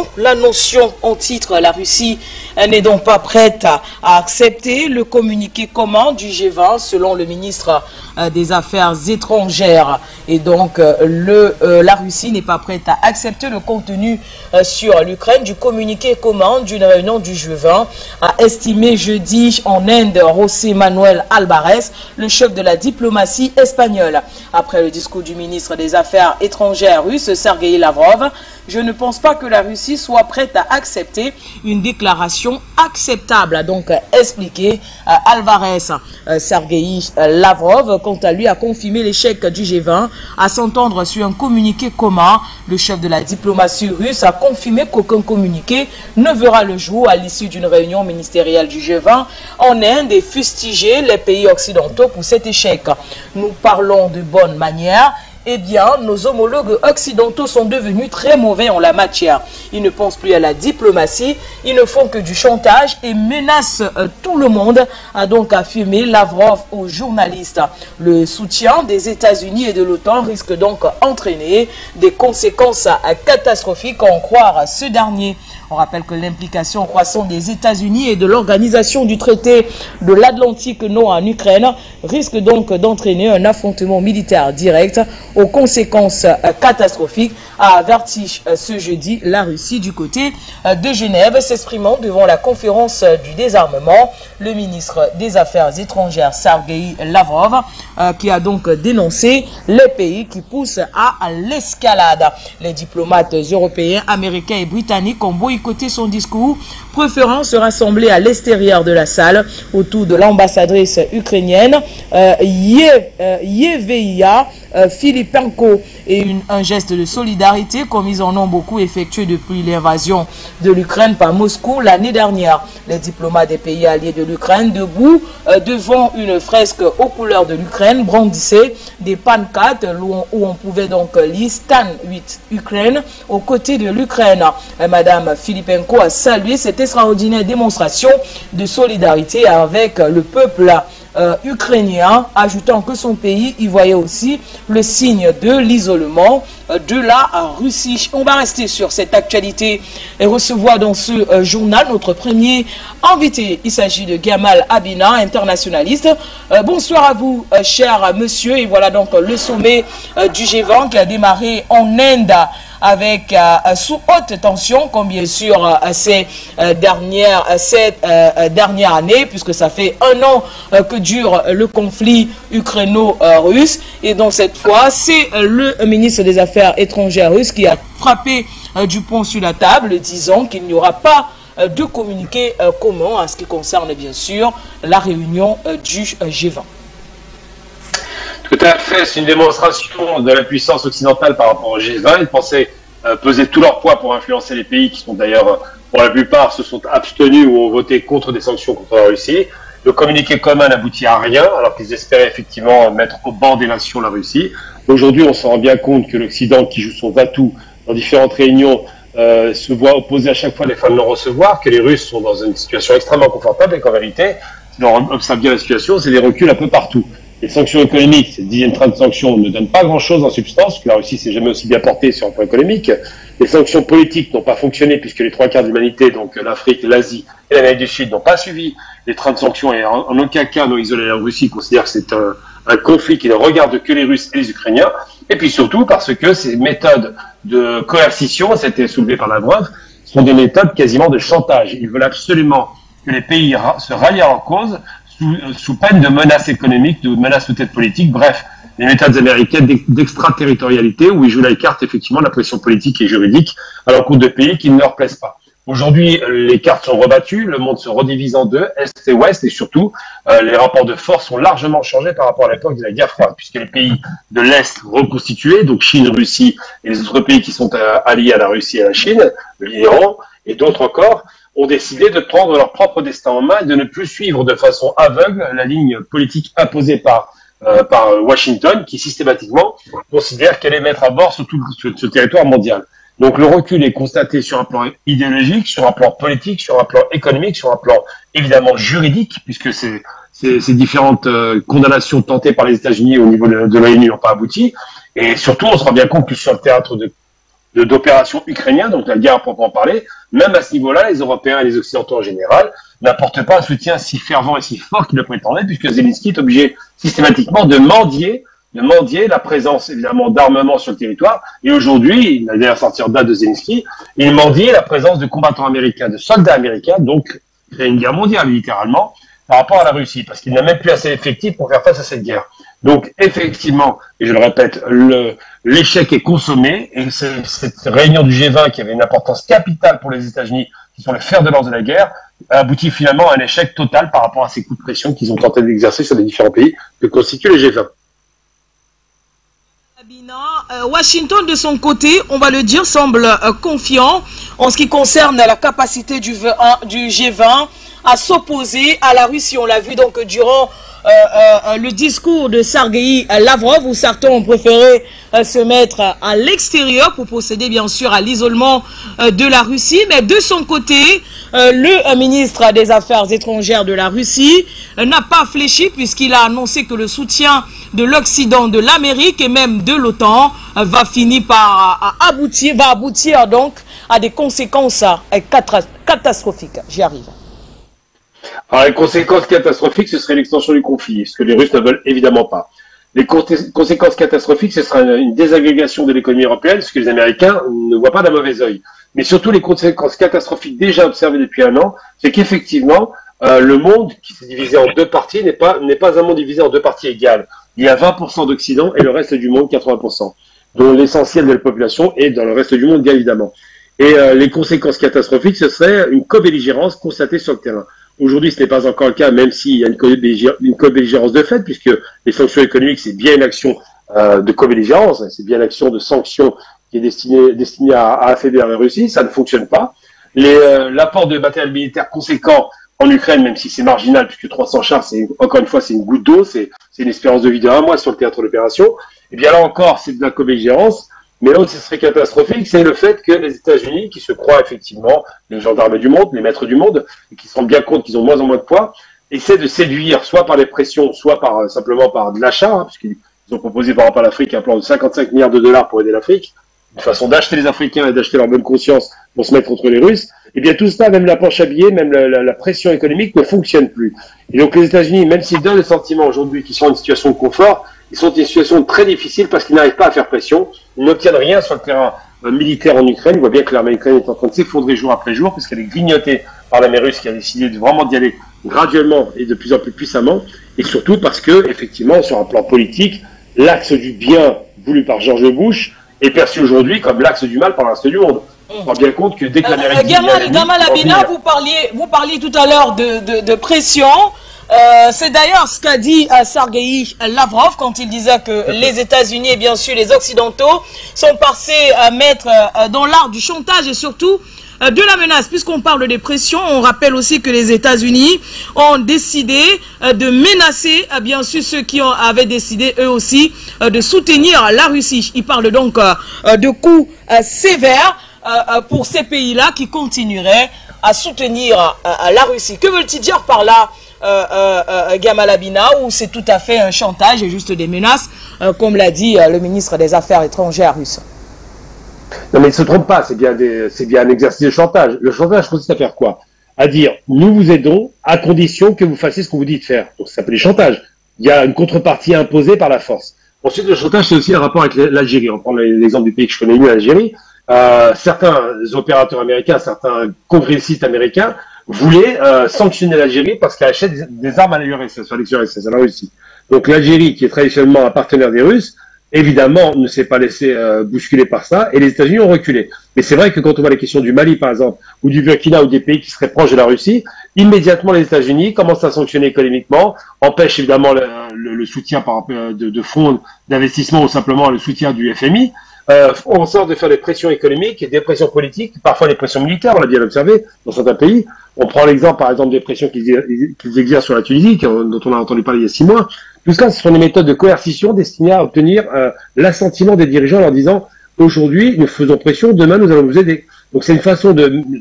Nous, la notion en titre, la Russie n'est donc pas prête à accepter le communiqué commun du G20 selon le ministre des Affaires étrangères. Et donc, la Russie n'est pas prête à accepter le contenu sur l'Ukraine du communiqué commun d'une réunion du G20, a estimé jeudi en Inde José Manuel Alvarez, le chef de la diplomatie espagnole. Après le discours du ministre des Affaires étrangères russe, Sergueï Lavrov, je ne pense pas que la Russie soit prête à accepter une déclaration acceptable, a donc expliqué Alvarez. Sergueï Lavrov, quant à lui, a confirmé l'échec du G20 à s'entendre sur un communiqué commun. Le chef de la diplomatie russe a confirmé qu'aucun communiqué ne verra le jour à l'issue d'une réunion ministérielle du G20 en Inde et fustigé les pays occidentaux pour cet échec. Nous parlons de bonne manière. Eh bien, nos homologues occidentaux sont devenus très mauvais en la matière. Ils ne pensent plus à la diplomatie, ils ne font que du chantage et menacent tout le monde, a donc affirmé Lavrov aux journalistes. Le soutien des États-Unis et de l'OTAN risque donc d'entraîner des conséquences catastrophiques, à en croire ce dernier. On rappelle que l'implication croissante des États-Unis et de l'organisation du traité de l'Atlantique Nord en Ukraine risque donc d'entraîner un affrontement militaire direct aux conséquences catastrophiques, a averti ce jeudi la Russie du côté de Genève. S'exprimant devant la conférence du désarmement, le ministre des Affaires étrangères Sergueï Lavrov qui a donc dénoncé les pays qui poussent à l'escalade. Les diplomates européens, américains et britanniques ont boycotté son discours, préférant se rassembler à l'extérieur de la salle autour de l'ambassadrice ukrainienne Yevheïa Filipenko, et un geste de solidarité comme ils en ont beaucoup effectué depuis l'invasion de l'Ukraine par Moscou l'année dernière. Les diplomates des pays alliés de l'Ukraine, debout devant une fresque aux couleurs de l'Ukraine, brandissaient des pancartes où on pouvait donc lire Stan 8 Ukraine aux côtés de l'Ukraine. Madame Filipenko a salué cette extraordinaire démonstration de solidarité avec le peuple ukrainien, ajoutant que son pays y voyait aussi le signe de l'isolement de la Russie. On va rester sur cette actualité et recevoir dans ce journal notre premier invité. Il s'agit de Gamal Abina, internationaliste. Bonsoir à vous, cher monsieur. Et voilà donc le sommet du G20 qui a démarré en Inde avec sous haute tension, comme bien sûr ces dernières années, puisque ça fait un an que dure le conflit ukraino-russe. Et donc cette fois, c'est le ministre des Affaires étrangères russe qui a frappé du poing sur la table, disant qu'il n'y aura pas de communiqué commun en ce qui concerne bien sûr la réunion du G20. Tout à fait, c'est une démonstration de la puissance occidentale par rapport au G20. Ils pensaient peser tout leur poids pour influencer les pays qui sont d'ailleurs, pour la plupart, se sont abstenus ou ont voté contre des sanctions contre la Russie. Le communiqué commun n'aboutit à rien, alors qu'ils espéraient effectivement mettre au banc des nations la Russie. Aujourd'hui, on se rend bien compte que l'Occident, qui joue son va-tout dans différentes réunions, se voit opposer à chaque fois les fins de non-recevoir, que les Russes sont dans une situation extrêmement confortable et qu'en vérité, si l'on observe bien la situation, c'est des reculs un peu partout. Les sanctions économiques, ces 10e train de sanctions ne donnent pas grand-chose en substance, parce que la Russie s'est jamais aussi bien portée sur un point économique. Les sanctions politiques n'ont pas fonctionné, puisque les 3/4 de l'humanité, donc l'Afrique, l'Asie et l'Amérique du Sud, n'ont pas suivi les trains de sanctions et en aucun cas n'ont isolé la Russie, considèrent que c'est un conflit qui ne regarde que les Russes et les Ukrainiens. Et puis surtout parce que ces méthodes de coercition, c'était soulevé par Lavrov, sont des méthodes quasiment de chantage. Ils veulent absolument que les pays se rallient à leur cause, sous peine de menaces économiques, de menaces peut-être politiques, bref, les méthodes américaines d'extraterritorialité où ils jouent la carte effectivement de la pression politique et juridique à l'encontre de pays qui ne leur plaisent pas. Aujourd'hui, les cartes sont rebattues, le monde se redivise en deux, Est et Ouest, et surtout, les rapports de force ont largement changé par rapport à l'époque de la guerre froide, puisque les pays de l'Est reconstitués, donc Chine, Russie et les autres pays qui sont alliés à la Russie et à la Chine, l'Iran et d'autres encore, ont décidé de prendre leur propre destin en main et de ne plus suivre de façon aveugle la ligne politique imposée par Washington, qui systématiquement considère qu'elle est mettre à bord sur tout ce territoire mondial. Donc le recul est constaté sur un plan idéologique, sur un plan politique, sur un plan économique, sur un plan évidemment juridique, puisque ces différentes condamnations tentées par les États-Unis au niveau de l'ONU n'ont pas abouti. Et surtout, on se rend bien compte que sur le théâtre d'opérations ukrainiennes, donc la guerre à proprement parler, même à ce niveau-là, les Européens et les Occidentaux en général n'apportent pas un soutien si fervent et si fort qu'ils le prétendaient, puisque Zelensky est obligé systématiquement de mendier la présence évidemment d'armement sur le territoire. Et aujourd'hui, il a d'ailleurs sorti en date de Zelensky, il mendiait la présence de combattants américains, de soldats américains, donc créer une guerre mondiale littéralement par rapport à la Russie, parce qu'il n'a même plus assez d'effectifs pour faire face à cette guerre. Donc effectivement, et je le répète, l'échec est consommé, et cette réunion du G20 qui avait une importance capitale pour les États-Unis, qui sont le fer de lance de la guerre, a abouti finalement à un échec total par rapport à ces coups de pression qu'ils ont tenté d'exercer sur les différents pays que constituent les G20. Washington, de son côté, on va le dire, semble confiant en ce qui concerne la capacité du G20 à s'opposer à la Russie. On l'a vu donc durant le discours de Sergueï Lavrov, où certains ont préféré se mettre à l'extérieur pour procéder bien sûr à l'isolement de la Russie. Mais de son côté, le ministre des Affaires étrangères de la Russie n'a pas fléchi, puisqu'il a annoncé que le soutien de l'Occident, de l'Amérique et même de l'OTAN va finir par aboutir donc à des conséquences catastrophiques. J'y arrive. Alors, les conséquences catastrophiques, ce serait l'extension du conflit, ce que les Russes ne veulent évidemment pas. Les conséquences catastrophiques, ce sera une désagrégation de l'économie européenne, ce que les Américains ne voient pas d'un mauvais œil. Mais surtout, les conséquences catastrophiques déjà observées depuis un an, c'est qu'effectivement, le monde qui s'est divisé en deux parties n'est pas un monde divisé en deux parties égales. Il y a 20% d'Occident et le reste du monde, 80%, dont l'essentiel de la population est dans le reste du monde, bien évidemment. Et les conséquences catastrophiques, ce serait une co-belligérance constatée sur le terrain. Aujourd'hui, ce n'est pas encore le cas, même s'il y a une co-belligérance de fait, puisque les sanctions économiques, c'est bien une action de co-belligérance, c'est bien l'action de sanctions qui est destinée à affaiblir la Russie. Ça ne fonctionne pas. L'apport de matériel militaire conséquent en Ukraine, même si c'est marginal, puisque 300 chars, encore une fois, c'est une goutte d'eau, c'est une espérance de vie de 1 mois sur le théâtre d'opération. Et bien là encore, c'est de la co-belligérance. Mais là où ce serait catastrophique, c'est le fait que les États-Unis, qui se croient effectivement les gendarmes du monde, les maîtres du monde, et qui se rendent bien compte qu'ils ont de moins en moins de poids, essaient de séduire, soit par les pressions, soit simplement par de l'achat, hein, puisqu'ils ont proposé par rapport à l'Afrique un plan de 55 milliards de dollars pour aider l'Afrique, une façon d'acheter les Africains et d'acheter leur bonne conscience pour se mettre contre les Russes. Et bien tout ça, même la planche à billets, même la pression économique ne fonctionne plus. Et donc les États-Unis, même s'ils donnent le sentiment aujourd'hui qu'ils sont dans une situation de confort, ils sont dans une situation très difficile parce qu'ils n'arrivent pas à faire pression. Ils n'obtiennent rien sur le terrain militaire en Ukraine. On voit bien que l'armée ukrainienne est en train de s'effondrer jour après jour parce qu'elle est grignotée par l'armée russe qui a décidé vraiment d'y aller graduellement et de plus en plus puissamment. Et surtout parce que, effectivement, sur un plan politique, l'axe du bien voulu par George Bush est perçu aujourd'hui comme l'axe du mal par le reste du monde. On se rend bien compte que dès que l'Amérique... Gamal Abina, vous parliez tout à l'heure de pression. C'est d'ailleurs ce qu'a dit Sergueï Lavrov quand il disait que les États-Unis et bien sûr les Occidentaux sont passés à mettre dans l'art du chantage et surtout de la menace. Puisqu'on parle des pressions, on rappelle aussi que les États-Unis ont décidé de menacer bien sûr ceux qui avaient décidé eux aussi de soutenir la Russie. Ils parlent donc de coups sévères pour ces pays-là qui continueraient à soutenir la Russie. Que veulent-ils dire par là, Gamal Abina, où c'est tout à fait un chantage et juste des menaces, comme l'a dit le ministre des Affaires étrangères russe? Non mais il ne se trompe pas, c'est bien un exercice de chantage. Le chantage consiste à faire quoi? À dire, nous vous aidons à condition que vous fassiez ce qu'on vous dit de faire. Donc ça s'appelle le chantage. Il y a une contrepartie imposée par la force. Ensuite, le chantage, c'est aussi un rapport avec l'Algérie. On prend l'exemple du pays que je connais mieux, l'Algérie. Certains opérateurs américains, certains congressistes américains voulaient sanctionner l'Algérie parce qu'elle achète des armes à l'ex-URSS, à la Russie. Donc l'Algérie, qui est traditionnellement un partenaire des Russes, évidemment, ne s'est pas laissé bousculer par ça, et les États-Unis ont reculé. Mais c'est vrai que quand on voit les questions du Mali, par exemple, ou du Burkina, ou des pays qui seraient proches de la Russie, immédiatement les États-Unis commencent à sanctionner économiquement, empêchent évidemment le soutien de fonds d'investissement ou simplement le soutien du FMI, on sort de faire des pressions économiques et des pressions politiques, parfois des pressions militaires, on l'a bien observé dans certains pays. On prend l'exemple, par exemple, des pressions qu'ils exercent sur la Tunisie, dont on a entendu parler il y a 6 mois. Tout ça, ce sont des méthodes de coercition destinées à obtenir l'assentiment des dirigeants en leur disant « Aujourd'hui, nous faisons pression, demain, nous allons vous aider ». Donc c'est une façon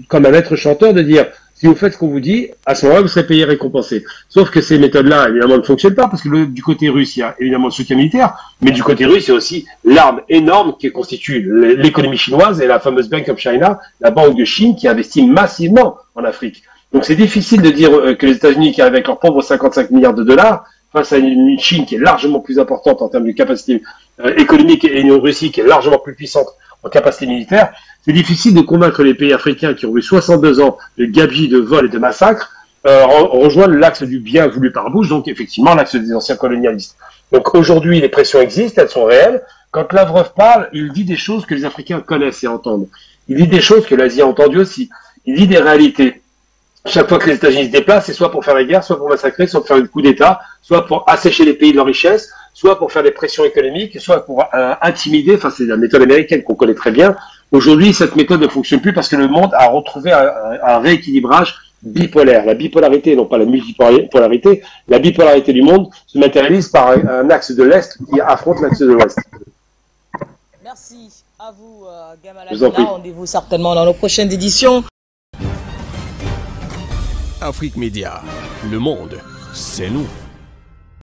comme un maître chanteur de dire « si vous faites ce qu'on vous dit, à ce moment-là, vous serez payé récompensé. Sauf que ces méthodes-là, évidemment, ne fonctionnent pas, parce que du côté russe, il y a évidemment le soutien militaire, mais du côté russe, il y a aussi l'arme énorme qui constitue l'économie chinoise et la fameuse Bank of China, la banque de Chine, qui investit massivement en Afrique. Donc c'est difficile de dire que les États-Unis, qui avec leurs pauvres 55 milliards de dollars, face à une Chine qui est largement plus importante en termes de capacité économique et une Russie qui est largement plus puissante en capacité militaire, c'est difficile de convaincre les pays africains qui ont eu 62 ans de gabegie, de vol et de massacre, rejoindre l'axe du bien voulu par Bush, donc effectivement l'axe des anciens colonialistes. Donc aujourd'hui, les pressions existent, elles sont réelles. Quand Lavrov parle, il dit des choses que les Africains connaissent et entendent. Il dit des choses que l'Asie a entendues aussi. Il dit des réalités. Chaque fois que les États-Unis se déplacent, c'est soit pour faire la guerre, soit pour massacrer, soit pour faire un coup d'État, soit pour assécher les pays de leur richesse, soit pour faire des pressions économiques, soit pour intimider. Enfin, c'est la méthode américaine qu'on connaît très bien. Aujourd'hui, cette méthode ne fonctionne plus parce que le monde a retrouvé un rééquilibrage bipolaire. La bipolarité, non pas la multipolarité, la bipolarité du monde se matérialise par un axe de l'Est qui affronte l'axe de l'Ouest. Merci à vous, Gamal Je vous en prie. Amina. Rendez-vous certainement dans nos prochaines éditions. Afrique Média, le monde, c'est nous.